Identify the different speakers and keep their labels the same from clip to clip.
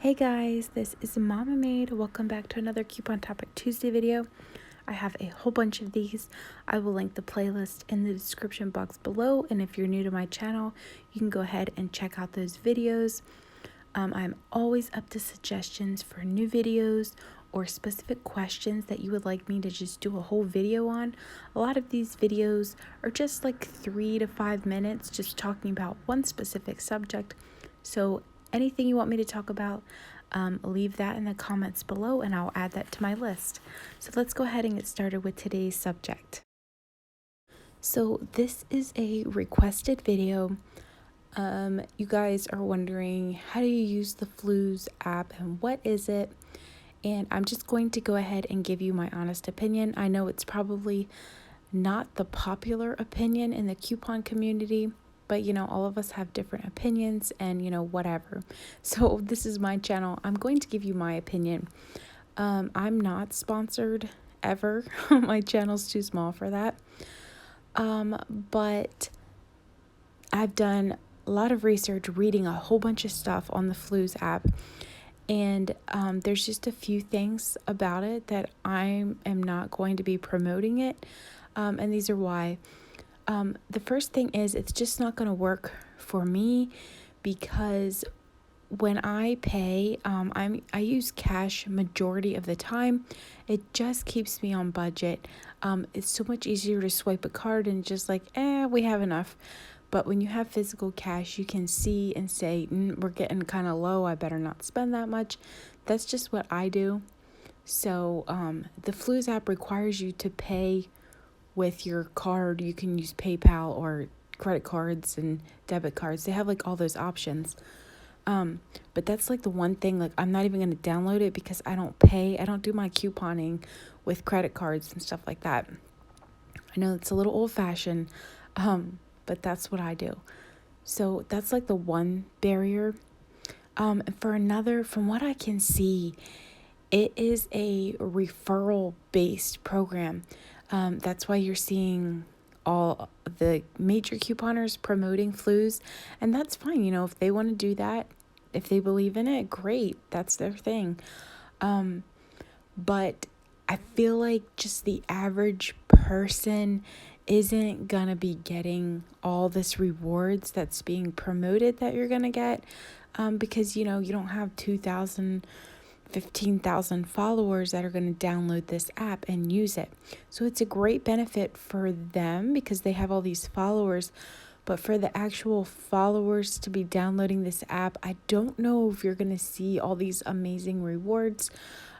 Speaker 1: Hey guys, this is Mama Maid. Welcome back to another Coupon Topic Tuesday video. I have a whole bunch of these. I will link the playlist in the description box below, and if you're new to my channel, you can go ahead and check out those videos. I'm always up to suggestions for new videos or specific questions that you would like me to just do a whole video on. A lot of these videos are just like 3 to 5 minutes just talking about one specific subject. So anything you want me to talk about, leave that in the comments below and I'll add that to my list. So let's go ahead and get started with today's subject. So this is a requested video. You guys are wondering, how do you use the Fluz app and what is it? And I'm just going to go ahead and give you my honest opinion. I know it's probably not the popular opinion in the coupon community, but all of us have different opinions and whatever. So this is my channel. I'm going to give you my opinion. I'm not sponsored ever. My channel's too small for that. But I've done a lot of research, reading a whole bunch of stuff on the Fluz app. And there's just a few things about it that I am not going to be promoting it. And these are why. The first thing is it's just not going to work for me because when I pay, I use cash majority of the time. It just keeps me on budget. It's so much easier to swipe a card and just like, we have enough. But when you have physical cash, you can see and say, we're getting kind of low. I better not spend that much. That's just what I do. So the Fluz app requires you to pay with your card. You can use PayPal or credit cards and debit cards. They have like all those options. But that's like the one thing, like I'm not even going to download it because I don't do my couponing with credit cards and stuff like that. I know it's a little old fashioned, but that's what I do. So that's like the one barrier. And for another, from what I can see, it is a referral based program. That's why you're seeing all the major couponers promoting Fluz, and that's fine. If they want to do that, if they believe in it, great. That's their thing. But I feel like just the average person isn't gonna be getting all this rewards that's being promoted that you're gonna get, because you don't have 2,000 15,000 followers that are going to download this app and use it. So it's a great benefit for them because they have all these followers. But for the actual followers to be downloading this app, I don't know if you're going to see all these amazing rewards.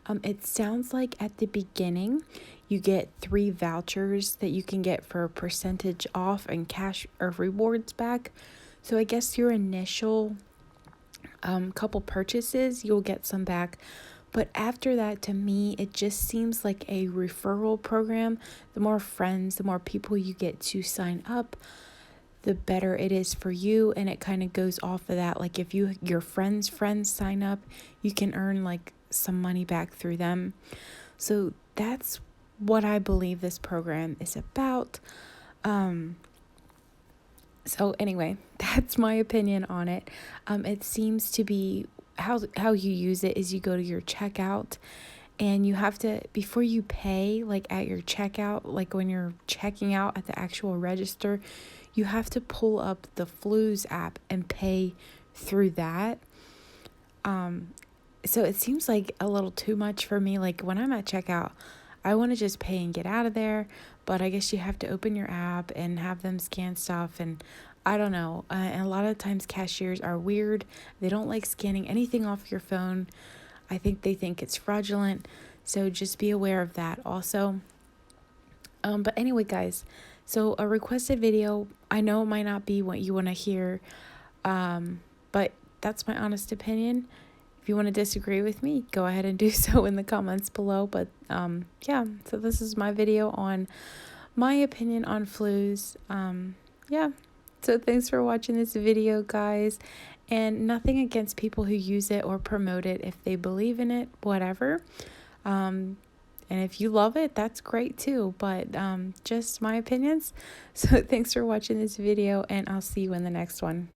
Speaker 1: It sounds like at the beginning, you get 3 vouchers that you can get for a percentage off and cash or rewards back. So I guess your initial couple purchases, you'll get some back. But after that, to me, it just seems like a referral program. The more friends, the more people you get to sign up, the better it is for you. And it kind of goes off of that. Like if your friends sign up, you can earn like some money back through them. So that's what I believe this program is about. So anyway, that's my opinion on it. It seems to be how you use it is you go to your checkout and you have to, before you pay, like at your checkout, like when you're checking out at the actual register, you have to pull up the Fluz app and pay through that. So it seems like a little too much for me. Like when I'm at checkout, I want to just pay and get out of there, but I guess you have to open your app and have them scan stuff, and I don't know. And a lot of times cashiers are weird. They don't like scanning anything off your phone. I think they think it's fraudulent, so just be aware of that also. But anyway, guys, so a requested video, I know it might not be what you want to hear, but that's my honest opinion. If you want to disagree with me, go ahead and do so in the comments below. But yeah, so this is my video on my opinion on Fluz. Yeah, so thanks for watching this video, guys. And nothing against people who use it or promote it. If they believe in it, whatever. And if you love it, that's great too. But just my opinions. So thanks for watching this video, and I'll see you in the next one.